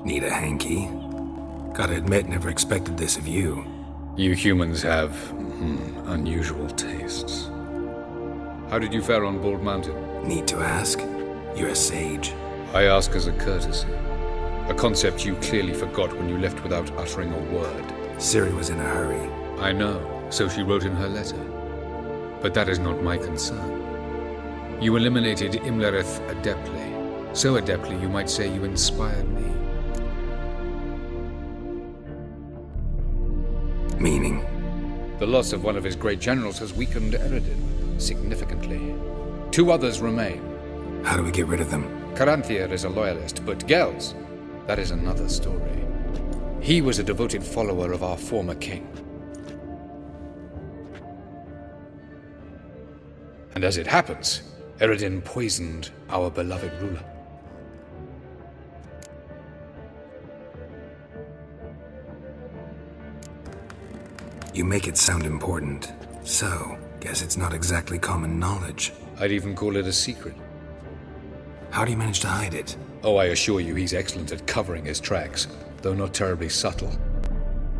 Need a hanky? Gotta admit, never expected this of you. You humans have, unusual tastes. How did you fare on Bald Mountain? Need to ask? You're a sage. I ask as a courtesy. A concept you clearly forgot when you left without uttering a word. Ciri was in a hurry. I know, so she wrote in her letter. But that is not my concern. You eliminated Imlerith adeptly. So adeptly you might say you inspired me. Meaning? The loss of one of his great generals has weakened Eredin significantly. 2 others remain. How do we get rid of them? Caranthier is a loyalist, but Gels, that is another story. He was a devoted follower of our former king. And as it happens, Eredin poisoned our beloved ruler. You make it sound important. So, guess it's not exactly common knowledge. I'd even call it a secret. How do you manage to hide it? Oh, I assure you he's excellent at covering his tracks, though not terribly subtle.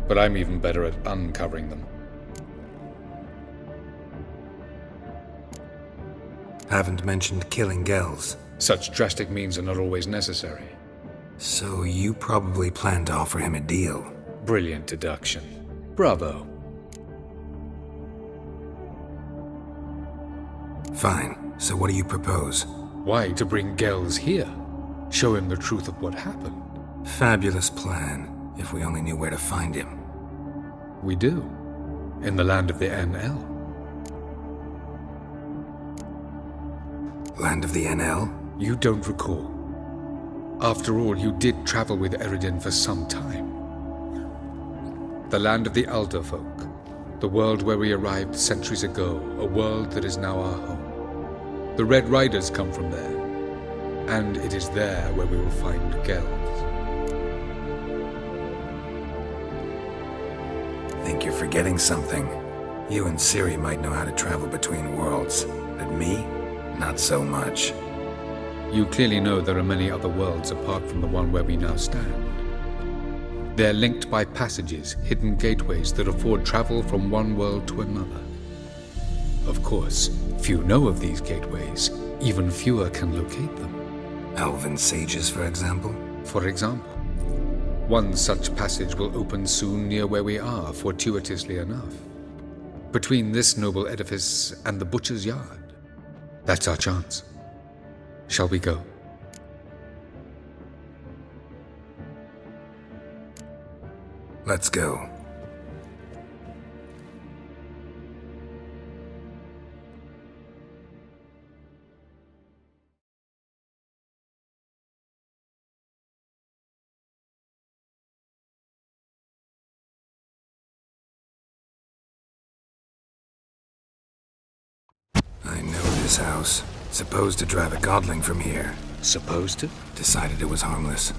But I'm even better at uncovering them. Haven't mentioned killing Gels. Such drastic means are not always necessary. So you probably plan to offer him a deal. Brilliant deduction. Bravo. Fine. So what do you propose? Why, to bring Gels here. Show him the truth of what happened. Fabulous plan, if we only knew where to find him. We do. In the land of the NL. Land of the NL? You don't recall. After all, you did travel with Eredin for some time. The land of the Alder folk. The world where we arrived centuries ago. A world that is now our home. The Red Riders come from there. And it is there where we will find Gels. Think you're forgetting something. You and Ciri might know how to travel between worlds, but me? Not so much. You clearly know there are many other worlds apart from the one where we now stand. They're linked by passages, hidden gateways that afford travel from one world to another. Of course, few know of these gateways. Even fewer can locate them. Elven sages, for example? For example. One such passage will open soon near where we are, fortuitously enough. Between this noble edifice and the butcher's yard. That's our chance. Shall we go? Let's go. I know this house. Supposed to drive a godling from here. Supposed to? Decided it was harmless.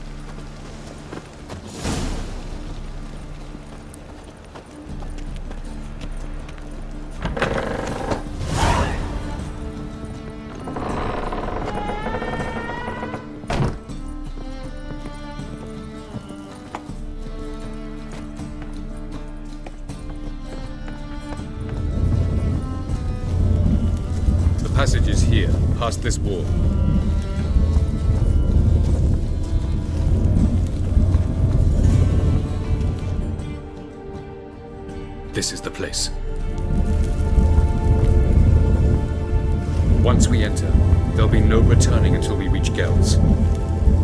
The passage is here, past this wall. This is the place. Once we enter, there'll be no returning until we reach Gels.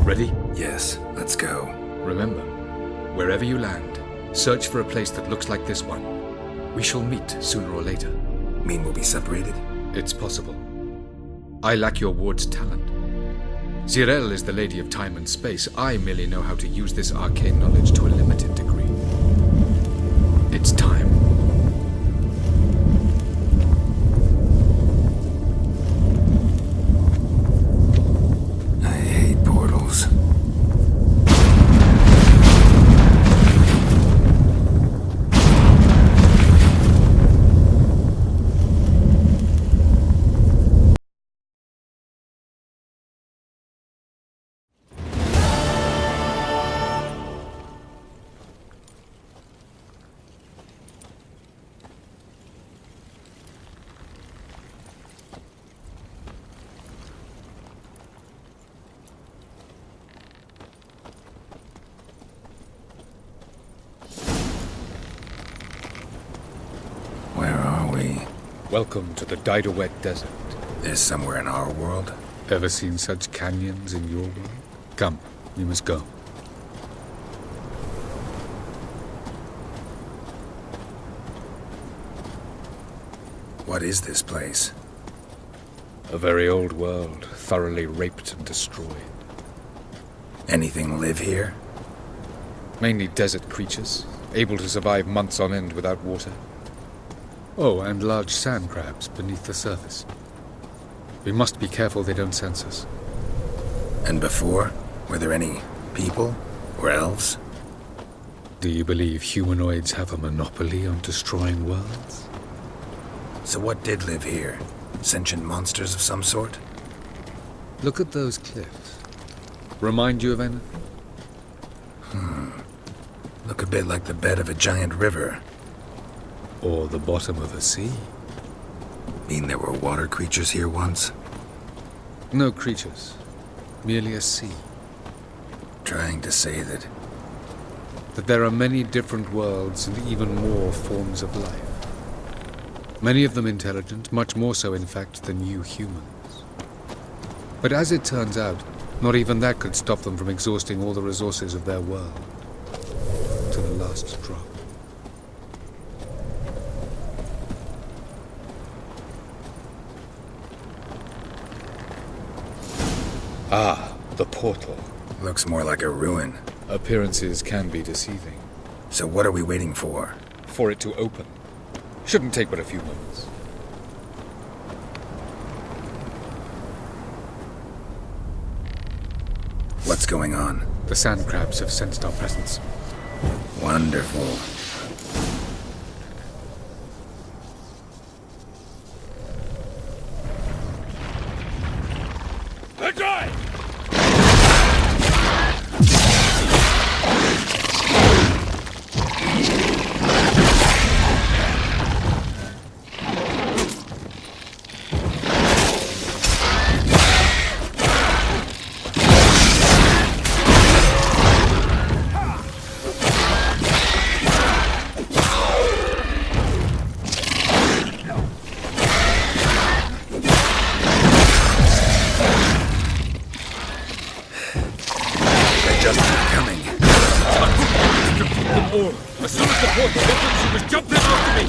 Ready? Yes, let's go. Remember, wherever you land, search for a place that looks like this one. We shall meet sooner or later. Mean we'll be separated? It's possible. I lack your ward's talent. Zirel is the lady of time and space. I merely know how to use this arcane knowledge to a limited degree. It's time. I hate portals. Welcome to the Didowet Desert. Is somewhere in our world? Ever seen such canyons in your world? Come, we must go. What is this place? A very old world, thoroughly raped and destroyed. Anything live here? Mainly desert creatures, able to survive months on end without water. Oh, and large sand crabs beneath the surface. We must be careful they don't sense us. And before? Were there any people? Or elves? Do you believe humanoids have a monopoly on destroying worlds? So what did live here? Sentient monsters of some sort? Look at those cliffs. Remind you of anything? Look a bit like the bed of a giant river. Or the bottom of a sea? Mean there were water creatures here once? No creatures. Merely a sea. Trying to say that... That there are many different worlds and even more forms of life. Many of them intelligent, much more so in fact than you humans. But as it turns out, not even that could stop them from exhausting all the resources of their world. To the last drop. Ah, the portal. Looks more like a ruin. Appearances can be deceiving. So what are we waiting for? For it to open. Shouldn't take but a few moments. What's going on? The sand crabs have sensed our presence. Wonderful. As soon as the portal opened, she was jumping after me!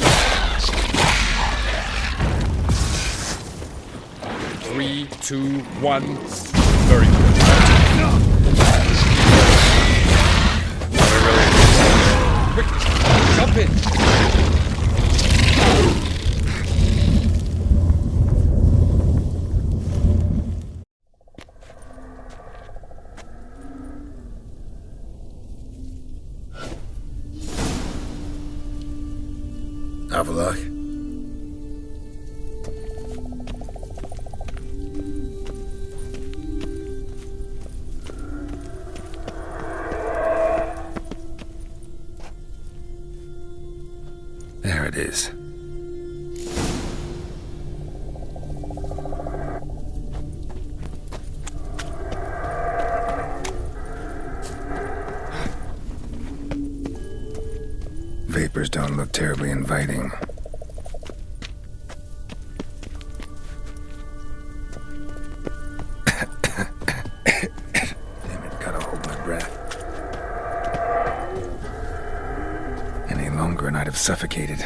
3, 2, 1. Very good. Quick, jump in! Avalok? There it is. Vapors don't look terribly inviting. Damn it, gotta hold my breath. Any longer and I'd have suffocated.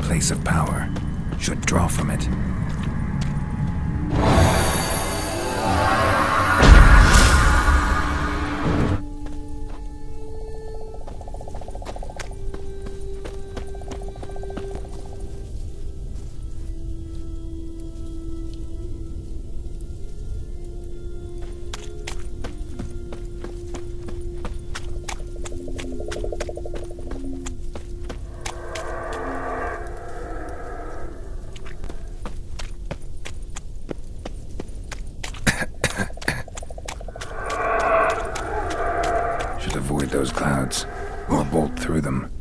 Place of power. Should draw from it. through them.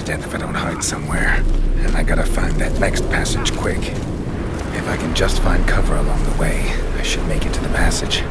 Death if I don't hide somewhere. And I gotta find that next passage quick. If I can just find cover along the way, I should make it to the passage.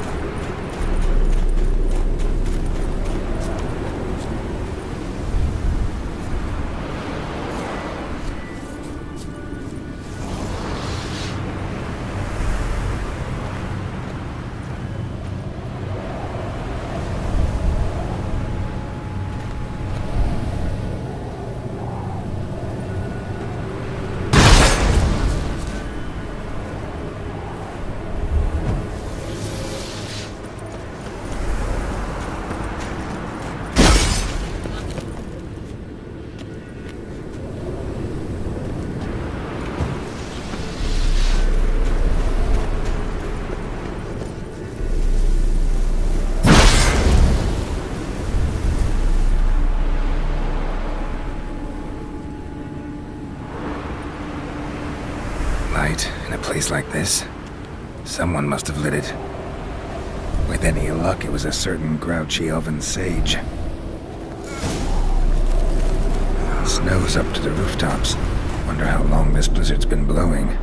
In a place like this, someone must have lit it. With any luck, it was a certain grouchy elven sage. Snow's up to the rooftops. Wonder how long this blizzard's been blowing.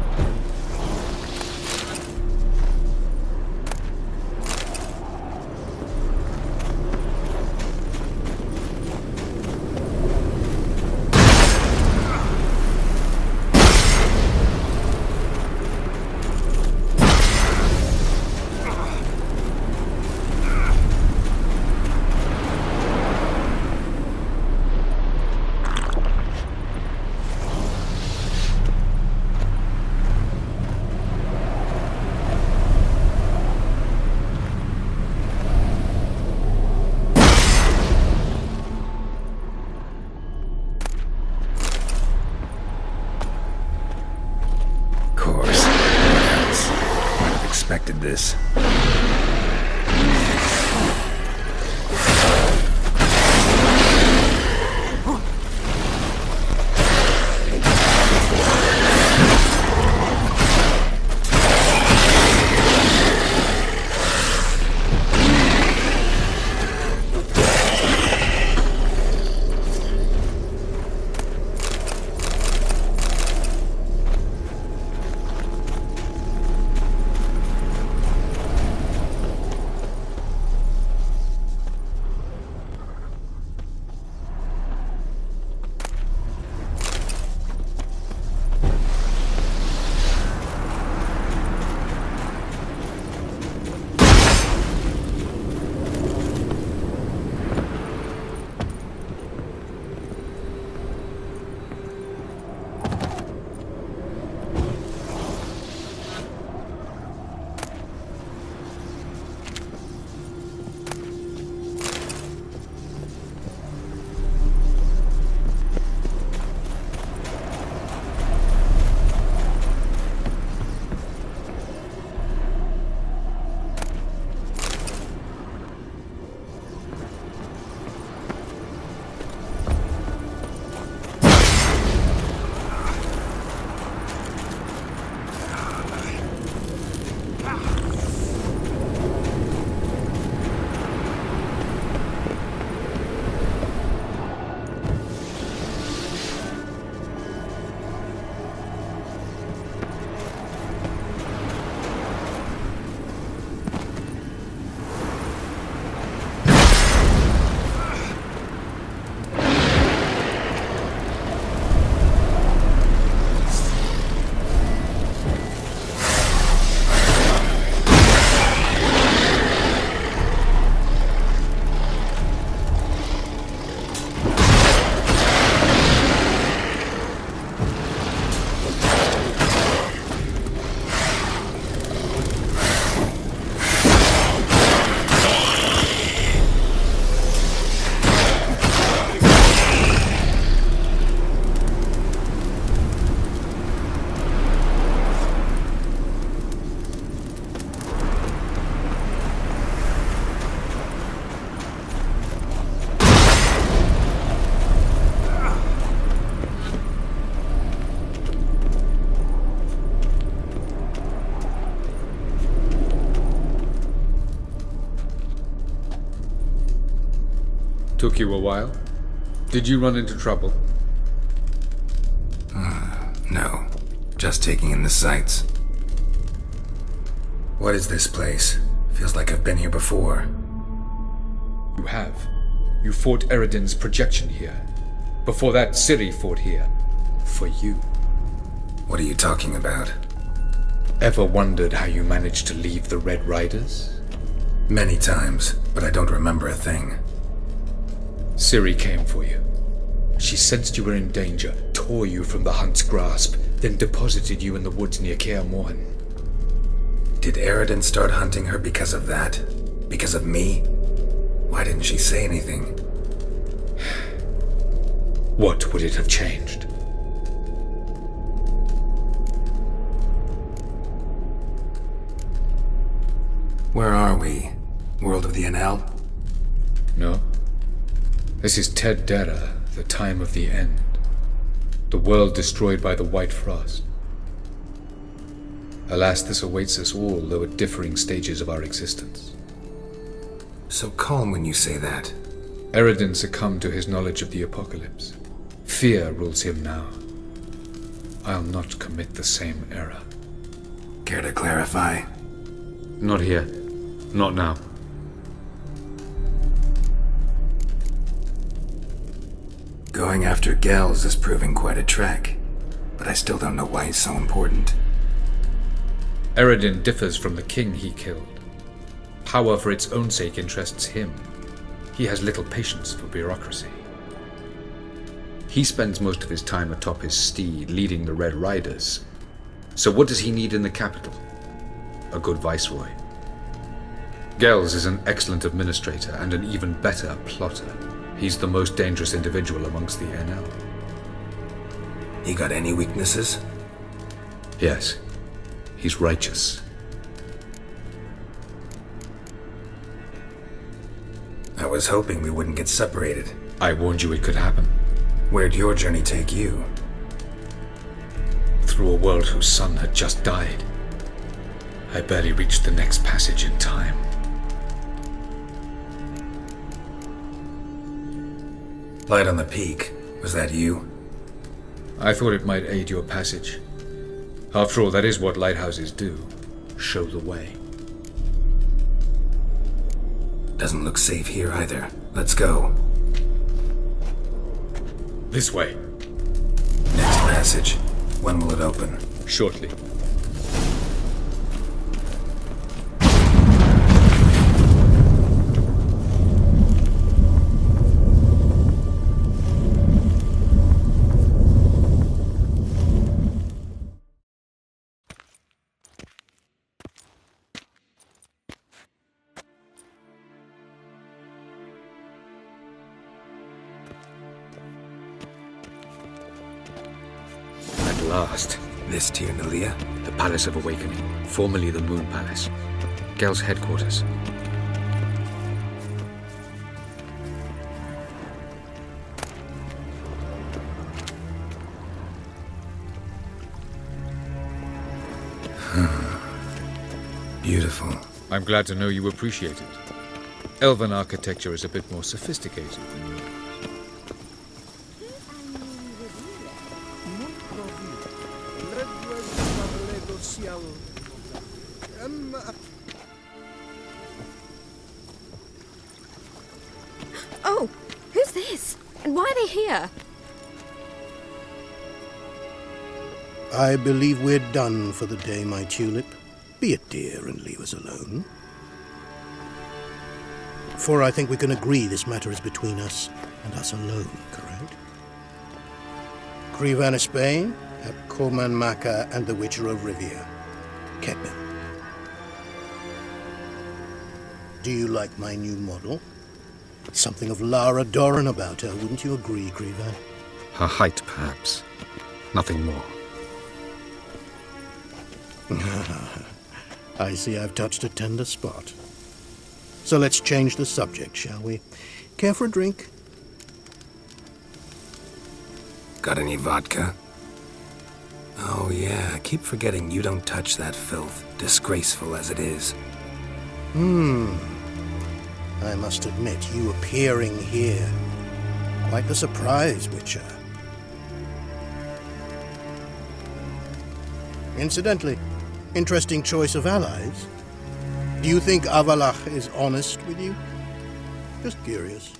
Took you a while? Did you run into trouble? No. Just taking in the sights. What is this place? Feels like I've been here before. You have. You fought Eridan's projection here. Before that, Ciri fought here. For you. What are you talking about? Ever wondered how you managed to leave the Red Riders? Many times, but I don't remember a thing. Ciri came for you. She sensed you were in danger, tore you from the Hunt's grasp, then deposited you in the woods near Kaer Morhen. Did Eridan start hunting her because of that? Because of me? Why didn't she say anything? What would it have changed? Where are we? World of the Enel? No. This is Ted Dera, the time of the end. The world destroyed by the White Frost. Alas, this awaits us all, though at differing stages of our existence. So calm when you say that. Eridan succumbed to his knowledge of the apocalypse. Fear rules him now. I'll not commit the same error. Care to clarify? Not here. Not now. Going after Gels is proving quite a trek, but I still don't know why he's so important. Eridan differs from the king he killed. Power for its own sake interests him. He has little patience for bureaucracy. He spends most of his time atop his steed, leading the Red Riders. So what does he need in the capital? A good viceroy. Gels is an excellent administrator and an even better plotter. He's the most dangerous individual amongst the Enel. He got any weaknesses? Yes. He's righteous. I was hoping we wouldn't get separated. I warned you it could happen. Where'd your journey take you? Through a world whose son had just died. I barely reached the next passage in time. Light on the peak. Was that you? I thought it might aid your passage. After all, that is what lighthouses do. Show the way. Doesn't look safe here either. Let's go. This way. Next passage. When will it open? Shortly. Last. This Tir Nalia? The Palace of Awakening, formerly the Moon Palace. Gel's headquarters. Beautiful. I'm glad to know you appreciate it. Elven architecture is a bit more sophisticated than yours. Oh, who's this? And why are they here? I believe we're done for the day, my tulip. Be a dear and leave us alone. For I think we can agree this matter is between us and us alone, correct? Krivan of Spain, Koman Maka, and the Witcher of Rivia. Kedman. Do you like my new model? Something of Lara Doran about her, wouldn't you agree, Krivan? Her height, perhaps. Nothing more. I see I've touched a tender spot. So let's change the subject, shall we? Care for a drink? Got any vodka? Oh yeah, I keep forgetting you don't touch that filth, disgraceful as it is. I must admit, you appearing here, quite a surprise, Witcher. Incidentally, interesting choice of allies. Do you think Avalach is honest with you? Just curious.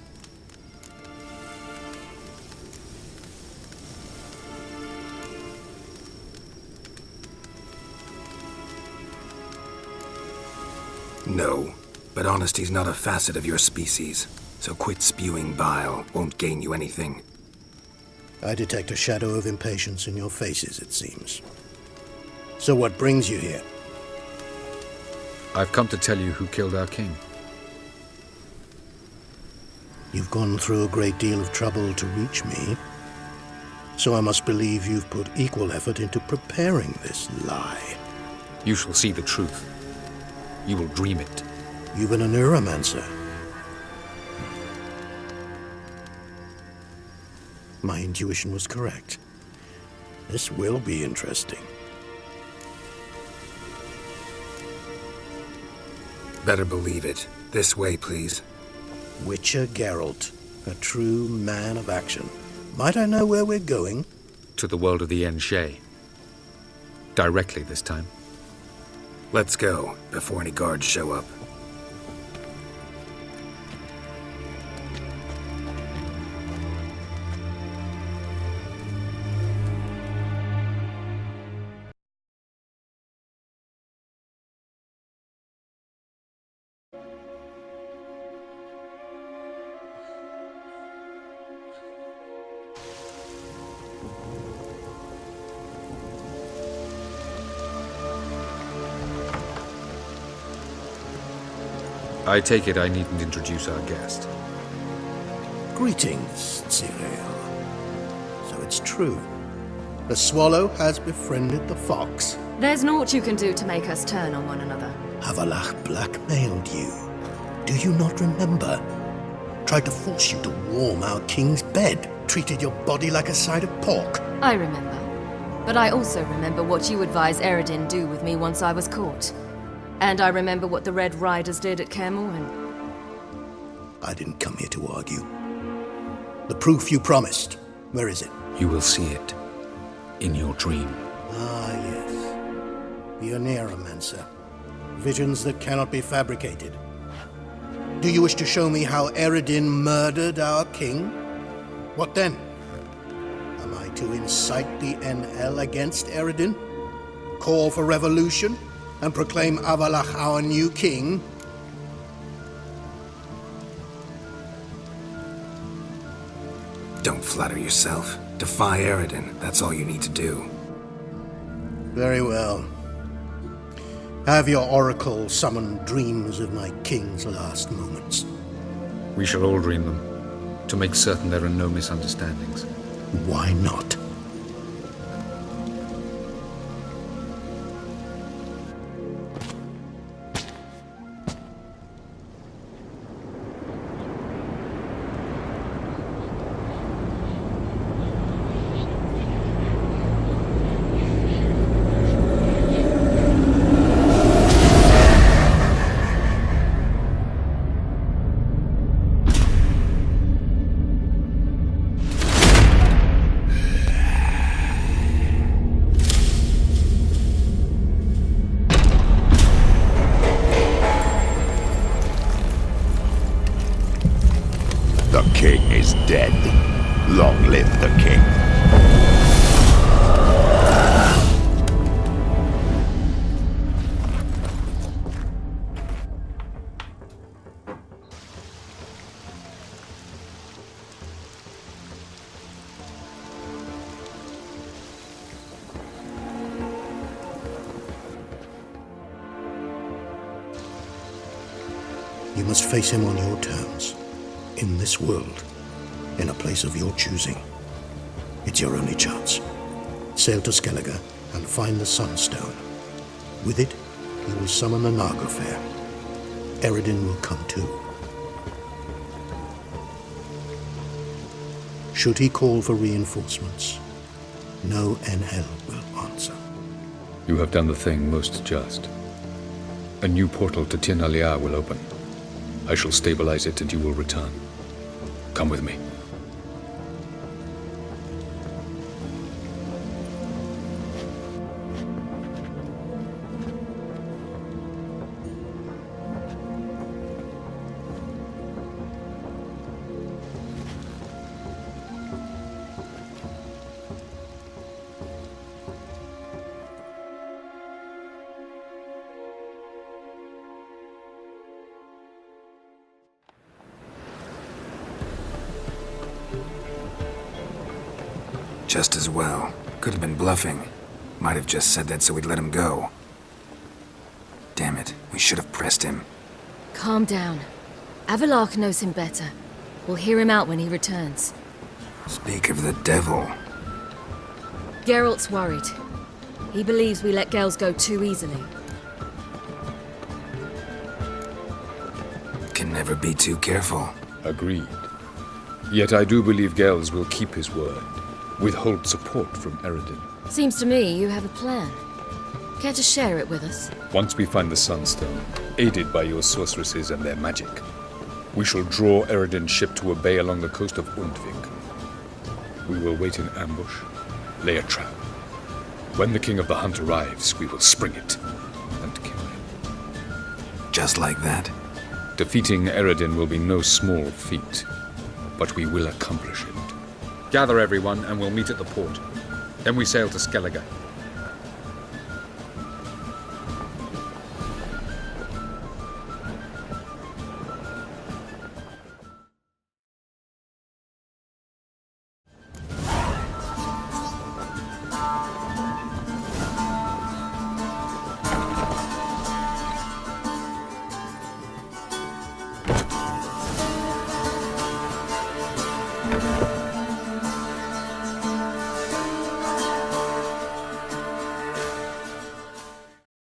No, but honesty's not a facet of your species, so quit spewing bile. Won't gain you anything. I detect a shadow of impatience in your faces, it seems. So what brings you here? I've come to tell you who killed our king. You've gone through a great deal of trouble to reach me, so I must believe you've put equal effort into preparing this lie. You shall see the truth. You will dream it. You've been a neuromancer. My intuition was correct. This will be interesting. Better believe it. This way, please. Witcher Geralt, a true man of action. Might I know where we're going? To the world of the Enshe. Directly this time. Let's go, before any guards show up. I take it I needn't introduce our guest. Greetings, Cyril. So it's true. The swallow has befriended the fox. There's naught you can do to make us turn on one another. Avalach blackmailed you. Do you not remember? Tried to force you to warm our king's bed. Treated your body like a side of pork. I remember. But I also remember what you advised Eredin do with me once I was caught. And I remember what the Red Riders did at Kaer Morhen. I didn't come here to argue. The proof you promised, where is it? You will see it. In your dream. Ah, yes. The Neuromancer. Visions that cannot be fabricated. Do you wish to show me how Eredin murdered our king? What then? Am I to incite the NL against Eredin? Call for revolution? And proclaim Avalach our new king? Don't flatter yourself. Defy Eredin. That's all you need to do. Very well. Have your oracle summon dreams of my king's last moments. We shall all dream them, to make certain there are no misunderstandings. Why not? The king is dead. Long live the king. You must face him on your terms. In this world, in a place of your choosing. It's your only chance. Sail to Skellige and find the Sunstone. With it, you will summon the Naga Fair. Eredin will come too. Should he call for reinforcements, no NL will answer. You have done the thing most just. A new portal to Tir na Liar will open. I shall stabilize it and you will return. Come with me. Just as well. Could have been bluffing. Might have just said that so we'd let him go. Damn it, we should have pressed him. Calm down. Avalark knows him better. We'll hear him out when he returns. Speak of the devil. Geralt's worried. He believes we let Gels go too easily. Can never be too careful. Agreed. Yet I do believe Gels will keep his word. Withhold support from Eredin. Seems to me you have a plan. Care to share it with us? Once we find the Sunstone, aided by your sorceresses and their magic, we shall draw Eredin's ship to a bay along the coast of Undvik. We will wait in ambush, lay a trap. When the King of the Hunt arrives, we will spring it and kill him. Just like that? Defeating Eredin will be no small feat, but we will accomplish it. Gather everyone and we'll meet at the port. Then we sail to Skellige.